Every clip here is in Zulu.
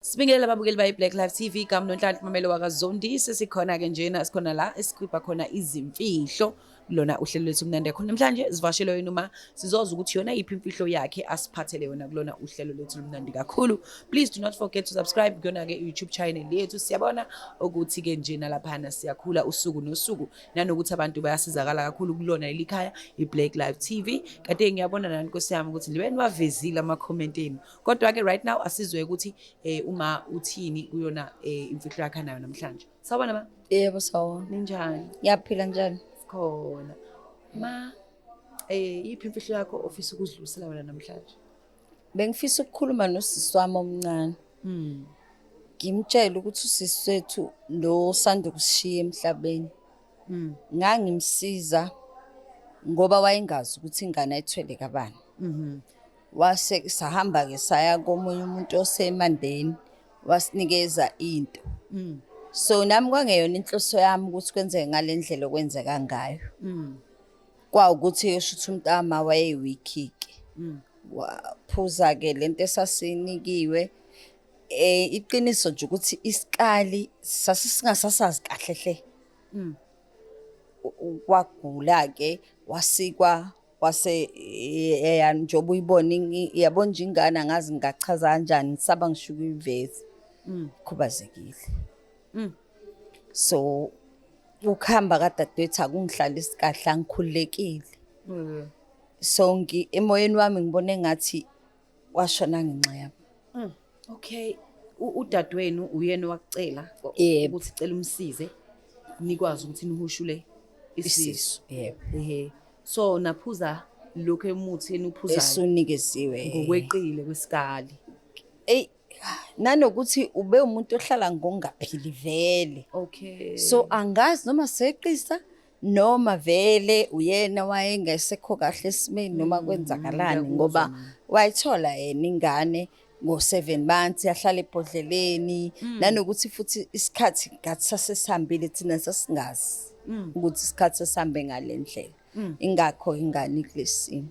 Sibingelela ababukeli bayi-Black Live TV, igama noNhlanhla Mamelo wakaZondi. Sesikhona-ke njena sikhona la esikhipha khona izimfihlo kulona uhlelo lwethu mnandi khona namhlanje sivashelo yena uma sizoza ukuthi yona yiphi imfihlo yakhe asiphathele yona kulona uhlelo lwethu mnandi kakhulu. Please do not forget to subscribe kuyona-ke YouTube channel yethu. Siyabona ukuthi-ke njena laphana siyakhula usuku nosuku nanokuthi abantu bayasizakala kakhulu kulona leli khaya i-Black Live TV. Kade ngiyabona nani Nkosi yami ukuthi libe niwavezile ama-comment enu. Kodwa-ke right now asizwe ukuthi uma uthini kuyona imfihlo yakhe nayo namhlanje. Sawubona ma? Yebo sawona. Ninjani? Ngiyaphila njani? Sikhona. Ma yiphi imfihlo yakho ofisa ukudlulisela wena namhlanje? Bengifisa ukukhuluma nosisi wami omncane. Ngimtshela ukuthi usisi wethu lo sanda kushiya emhlabeni. Ngangimsiza ngoba wayengazi ukuthi ingane ayithwele kabani. Wase sahamba ke saya komunye umuntu osemandeni wasinikeza into. So nami kwangeyona inhloso yami ukuthi kwenzeke ngalendlela okwenzeka ngayo. Kwawukuthi esho ukuthi umntama wayeyiwikiki. Waphuza ke lento esasinikiwe. Iqiniso nje ukuthi isikali sasisingasasazi kahle hle. Kwagula ke wasikwa wase njoba uyibona yabona nje ingane angazi ngachaza kanjani saba ngishuka ivezi khubazekile. So ukuhamba kadadewethu akungihlalisi kahle angikhululekile. So emoyeni wami ngibone ngathi washona ngenxa yami. Okay, udadewenu uyena wakucela ukuthi cela umsize nikwazi ukuthi nihushule isisu. Yebo. So naphuza lokho emuthi enuphuzayo esunikeziwe ngokweqile kwesikali. Nanokuthi ube umuntu ohlala ngokungaphili vele. Okay. So angazi noma seqisa noma vele uyena wayengesekho kahle esimeni noma kwenzakalani ngoba wayithola yena ingane ngo7 months yahlala ebhodleleni nanokuthi futhi isikhathi ngathi sasesihambile thina sasingazi ukuthi isikhathi sesihambe ngalendlela. Ingakho ingane kulesimo.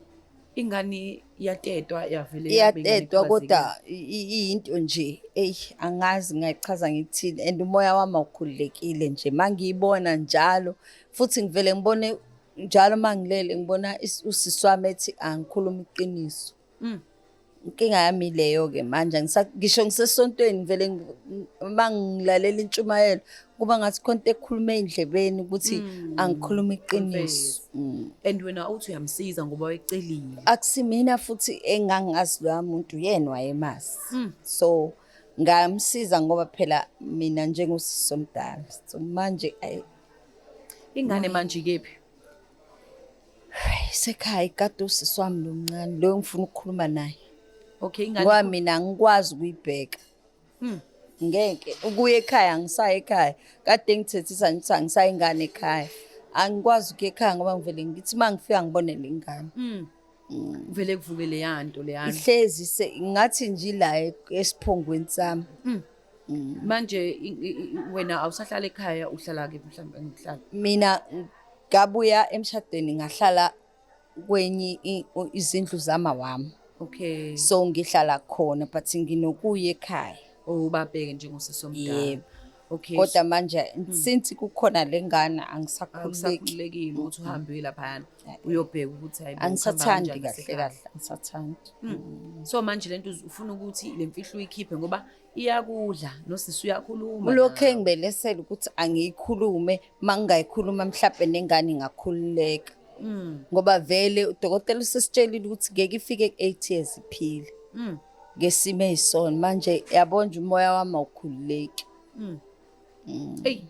Ingane yatetwa yavele yatetwa kodwa into nje angazi ngayichaza ngithini and umoya wami awukhululekile nje mangiyibona njalo futhi ngivele ngibone njalo mangilele ngibona usisi wami ethi angikhuluma iqiniso. Inkinga yami leyo ke manje ngisho ngisesontweni vele mangilalela intshumayelo kuba ngathi konke ekhuluma endlebeni ukuthi angikhuluma iqiniso. And wena uthi uyamsiza ngoba wayecelile. Akusimina futhi engangazi lo muntu yena wayemazi. So ngamsiza ngoba phela mina njengosisi omdala. So manje ingane manje kephi? Sekhaya ikade usisi wami lomncane lo ngifuna ukukhuluma naye. Okay, ingane ngoba mina angikwazi ukuyibheka. Ngeke ukuya ekhaya ngisaya ekhaya kade ngithethisa ngithi angisaya ingane ekhaya angikwazi ukuya ekhaya ngoba ngivele ngithi mangifika ngibone lengane vele kuvukele yanto leyana ihlezi ngathi nje la esiphongweni sami. Manje wena awusahlala ekhaya uhlala ke mhlawumbe ngihlala mina ngabuya emshadweni ngahlala kwenye izindlu zama wami. Okay, so ngihlala khona but nginokuya ekhaya. Ubabheke njengosisi omdala. Okay, kodwa manje since kukhona lengane angisakhululekile ukuthi uhambe lapha uyobheka ukuthi hayi angisathandi kahle angisathandi. So manje lento ufuna ukuthi lemfihlo uyikhiphe ngoba iyakudla nosisi uyakhuluma. Lokho engibelesela ukuthi angiyikhulume mangingayikhuluma mhlawumbe nengane ingakhululeka. Ngoba vele udokotela usesitshelile ukuthi ngeke ifike ku8 years iphile. Ngesimo esona manje yabona umoya wami awukhululeki. Hey,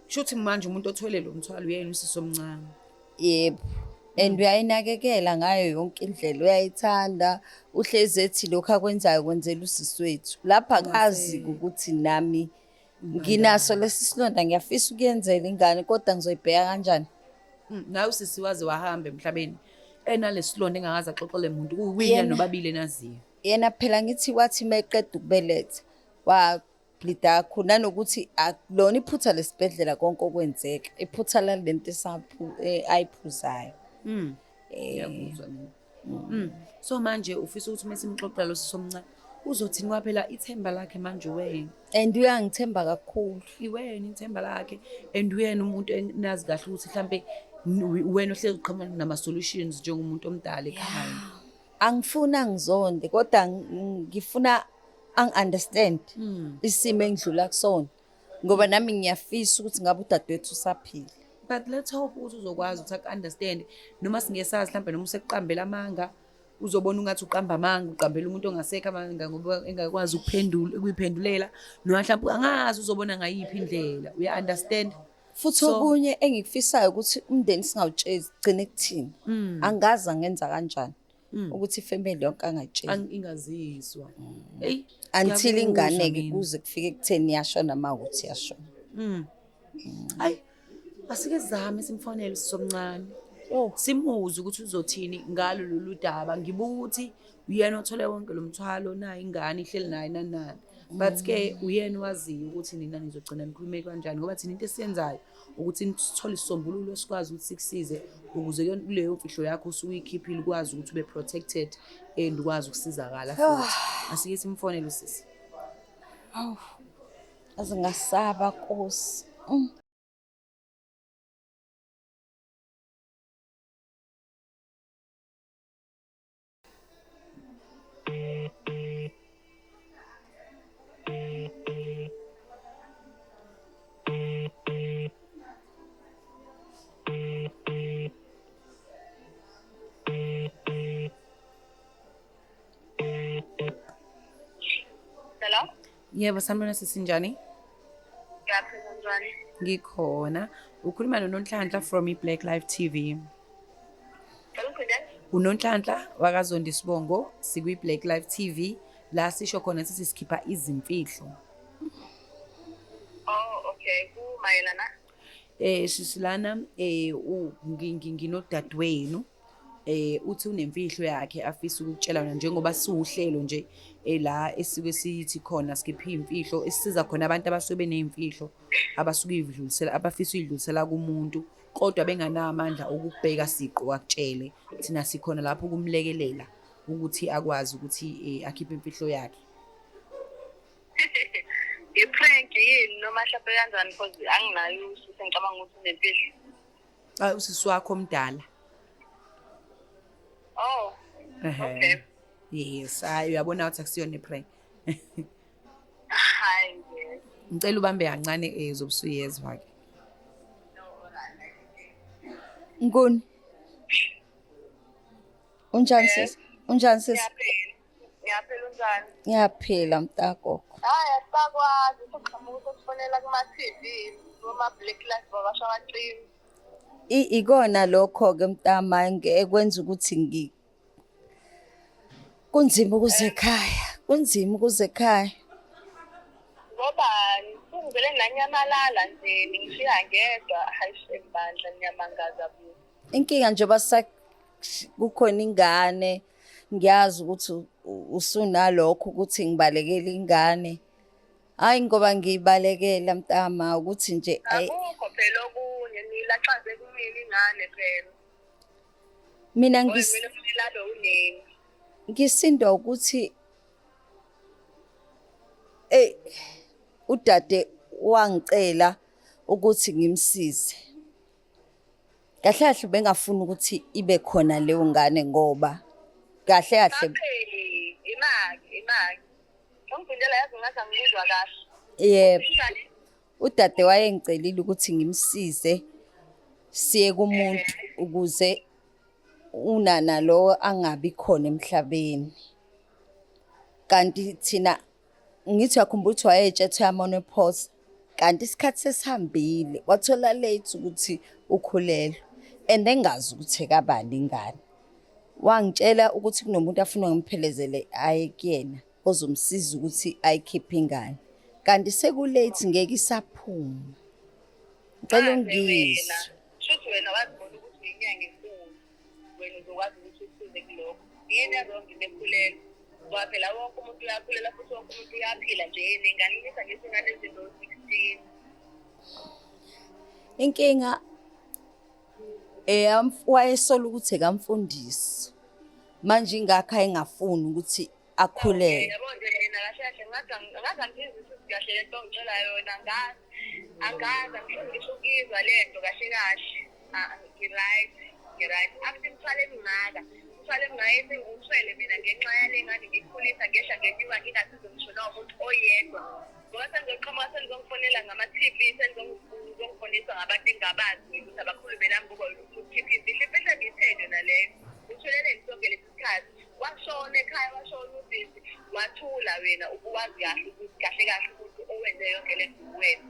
shuthi manje umuntu othwele lo mthwalo uyena usisi omncane. Yebo. And uyayinakekela ngayo yonke indlela uyayithanda uhlezi ethi lokho akwenzayo kwenzela usisi wethu. Lapha akazi ukuthi nami nginaso lesi silonda ngiyafisa ukuyenzela ingane kodwa ngizoyibheka kanjani. Nawe usisi waze wahambe emhlabeni enalesilonda engakaza axoxele umuntu kuwina nobabili naziyo. Yena phela ngithi wathi mayeqeda ukubeletha wablida kakhulu nanokuthi akulona iphutha lesibhedlela konke okwenzeka iphutha lalento ayiphuzayo. Ngiyakuzwa mina. So manje ufisa ukuthi mesimxoxela lo sisi omncane uzothini ngoba phela ithemba lakhe manje wena. And uyangithemba kakhulu. Iwena ithemba lakhe and uyena umuntu enazi kahle ukuthi mhlambe wena ohlezi uqhamuka nama-solutions njengomuntu omdala ekhaya. Angifuna ngizonde kodwa ngifuna ang-understand isimo engidlula kusona ngoba nami ngiyafisa ukuthi ngabe udadewethu usaphila. But let's hope ukuthi uzokwazi ukuthi aku-understand noma singesazi mhlambe noma usekuqambela amanga uzobona ungathi uqamba amanga uqambela umuntu ongasekho amanga ngoba engakwazi ukuyiphendulela noma mhlambe angazi uzobona ngayiphi indlela uya-understand. Futhi okunye engikufisayo ukuthi umndeni singawutshezi gcine kuthini. Angazi angenza kanjani ukuthi ifamily yonke angayitshezi. Ingazizwa. Until ingane-ke kuze kufike kutheni yashona uma ukuthi yashona. Hayi asike sizame simfonele sisomncane. Simuze ukuthi uzothini ngalo lolu daba. Ngibuka ukuthi uyena othole wonke lo mthwalo nayo ingane ihleli naye nanani. But ke uyena waziyo ukuthi nina nizogcina nikhulume kanjani ngoba thina into esiyenzayo ukuthi sithole isisombululo sikwazi ukuthi sikusize ukuze kuleyo mfihlo yakho usuyikhiphile ukwazi ukuthi ube protected and ukwazi ukusizakala futhi. Asike simfonele sisi. Azingasaba Nkosi. Hello? Yebo sanibona sisinjani? Ngiyaphila njani? Ngikhona. Ukhuluma noNonhlanhla from iBlack Life TV. Ngikukhona? uNonhlanhla wakaZondi Sibongo sikwi-Black Life TV la sisho khona sithi sikhipha izimfihlo. Oh, okay. Kumayelana? Sisilana nginodadewenu uthi unemfihlo yakhe afisa ukutshela wena njengoba siwuhlelo nje la esike sithi khona sikhipha imfihlo esisiza khona abantu abasuke benezimfihlo abasuke idlulisela abafisa idlulisela kumuntu kodwa benganamandla okubheka siqo akutshele thina sikhona lapho kumlekelela ukuthi akwazi ukuthi akhiphe imfihlo yakhe. I-prank yini noma mhlawumbe kanjani because anginayo usisi ngicabanga ukuthi unemfihlo. Usisi wakho omdala. Oh. Okay. Yes, uyabona ukuthi akusiyona i-prank. Hayi yes. Ngicela ubambe kancane zobusuyezwa ke. Nkuni. Unjani sis? Unjani sis? Ngiyaphila unjani? Ngiyaphila mntagogo. Hayi asakwazi ukuqhamuka ukufonela kuma-TV noma Black Life babasha abacimi. Ikona lokho ke mntama ekwenza ukuthi kunzima ukuze ekhaya. Kunzima ukuze ekhaya. Ngoba ngivele nanyamalala nje ngishaya ngedwa hayi shembandla nyamangaza bu. Inkinga njengoba kukhona ingane ngiyazi ukuthi usunalokho ukuthi ngibalekele ingane. Hayi ngoba ngibalekela mntama ukuthi nje akukho phela okunye nilaxaze kumina ingane phela. Mina ngilalo uneni. Ngisindwa ukuthi udade wangicela ukuthi ngimsize. Kahle kahle bengafuna ukuthi ibe khona leyo ngane ngoba kahle kahle imaki. Ongifundela yazi ngathi angizwa kahle. Yebo. Udade wayengicelile ukuthi ngimsize siye kumuntu ukuze unana lo angabi khona emhlabeni. Kanti thina ngithi yakhumbula ukuthi wayetshethe yamonopause kanti isikhathi sesihambile wathola late ukuthi ukhulelwe and engazi ukuthi ekabani ingane. Wangitshela ukuthi kunomuntu afuna ngimphelezele aye kuyena ozomsiza ukuthi ayikhiphe ingane. Kanti sekulate ngeke isaphuma. Ngicela ungizwe. Shuthi wena wazibona ukuthi inyanga enkulu wena uzokwazi ukuthi usize kulokho. Yini yazonke bekhulelwe. Ngoba phela wonke umuntu uyakhulela futhi wonke umuntu uyaphila nje nengane ngisa ngesingane ezinto 16. Inkinga wayesola ukuthi ekamfundisi. Manje ingakho engafuni ukuthi akhulele. Yabona nje kahle ngathi angizizwe kahle lento ngicela yona angazi angifuni ngisho ukizwa lento kahle ngi-right after ngithwale emngaka sengumthwele mina ngenxa yale ngane ngikhulisa ngehla ngenyuka ngingasizo ngisho nawumuntu oyedwa ngoba sengizoqhamuka sengizofonela ngama-TV sengizofonisa ngabantu engingabazi ukuthi abakhulume nami ngoba ukhiphisa ihliphehla ngiyithende naleyo uthulele ngisonke lesi sikhathi washona ekhaya washona udisi wathula wena ukwazi kahle ukuthi kahle ukuthi owenze yonke le nto wena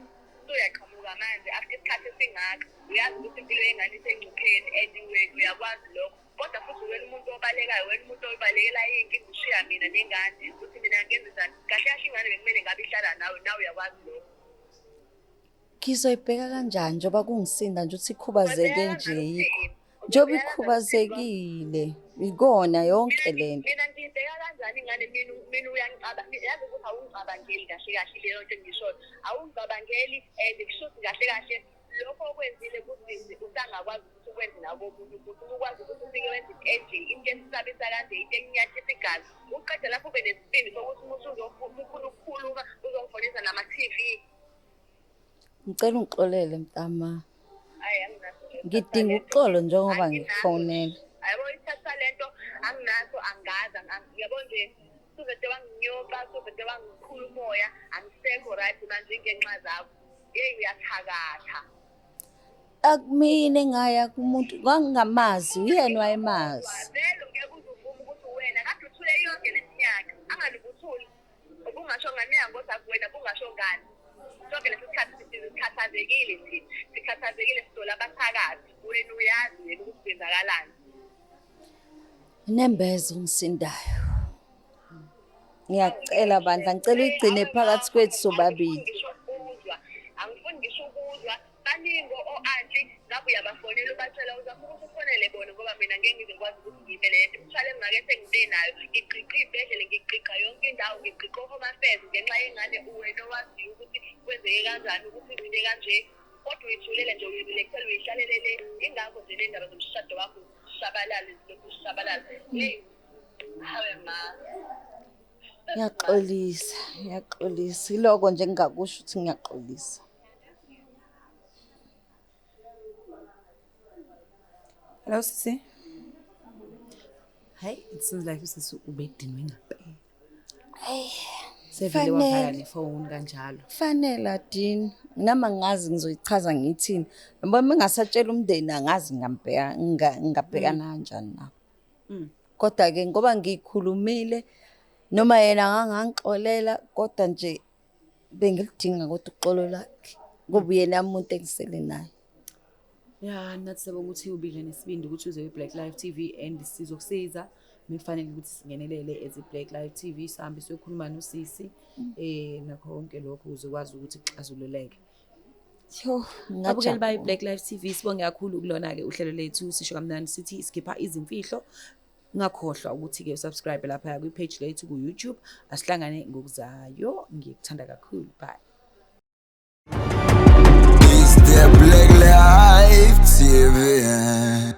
uyaqhamuka manje after isikhathi esingaka uyazi ukuthi impilo yengane isengcupheni and wena uyakwazi lokho kodwa futhi wena umuntu obalekayo wena umuntu obalekela inkinga ushiya mina nengane ukuthi mina ngenzeni kahle ingane bekumele ngabe ihlala nawe uyakwazi lokho Ngizoyibheka kanjani njoba kungisinda nje ukuthi ikhubazeke nje yikho njoba ikhubazekile ikona yonke lento mina ngibheka kanjani ingane mina uyangicabanga yazi ukuthi awungicabangeli kahle leyo nto engishoyo awungicabangeli and kushuthi kahle lokho okwenzile kuzizi usangakwazi ukuthi ukwenze nabo umuntu ukuthi ukwazi ukuthi ufike wenze into into esisabisa kanje into enyathisa igazi uqede lapho ube nesibindi sokuthi umuntu uzokhuluma uzongifonisa nama-TV. Ngicela ungixolele mntama Hayi anginaso ngidinga uxolo njengoba ngifonela yabo ithatha lento anginaso angazi yabo nje suvete wanginyoka suvete wangikhula umoya angisekho right manje ngenxa zakho uyathakatha akumina engaya kumuntu ngangingamazi uyena wayemazi vele ngeke uzuvuma ukuthi wena kade uthule yonke lesinyaka angalukuthuli ubungasho ngane yangoza kuwena bungasho ngani sonke lesi sikhathi sikhathazekile sidola abathakathi wena uyazi yena ukuthi kwenzakalani Nembezo ngisindayo ngiyacela bandla ngicela uyigcine phakathi kwethu sobabili angifuni ngisho ukuzwa baningi o-anti ngabe uyabafonela ubatshela uzafuna ukuthi ufonele bona ngoba mina ngeke ngizokwazi ukuthi ngiyimele lento imithwalo engingake sengibe nayo ngiqiqa ibhedlela ngiqiqa yonke indawo ngiqiqa o-Home Affairs ngenxa yengane wena owaziyo ukuthi kwenzeke kanjani ukuthi izinto kanje kodwa uyithulele nje uyilekthela uyihlalele le ingakho nje le ndaba zomshado wakho shabalala zilokhu shabalala hawe ma Ngiyaxolisa iloko nje ngingakusho ukuthi ngiyaxolisa Hello sisi. Hey, it seems like sisi ubedinwe ngempela. Sevele wavala nefone kanjalo. Fanele Dini nama ngazi ngizoyichaza ngithini ngoba mengasatshela umndeni angazi ngingabhekana kanjani na kodwa ke ngoba ngikhulumile noma yena angangixolela kodwa nje bengilidinga kodwa uxolo lakhe ngoba uyena umuntu engisele naye Ya nathi sabonga ukuthi ubile nesibindi ukuthi uze eBlack Live TV and sizokusiza mekufanele ukuthi singenelele as iBlack Live TV sihambe siyokhuluma nosisi nakho konke lokho uzokwazi ukuthi kuxazululeke. Abukeli ba iBlack Live TV sibonge kakhulu kulona ke uhlelo lethu sisho kamnandi sithi skipha izimfihlo ngakhohlwa ukuthi ke usubscribe lapha ku page lethu ku YouTube asihlangane ngokuzayo ngikuthanda kakhulu bye. It's the Black Live TV.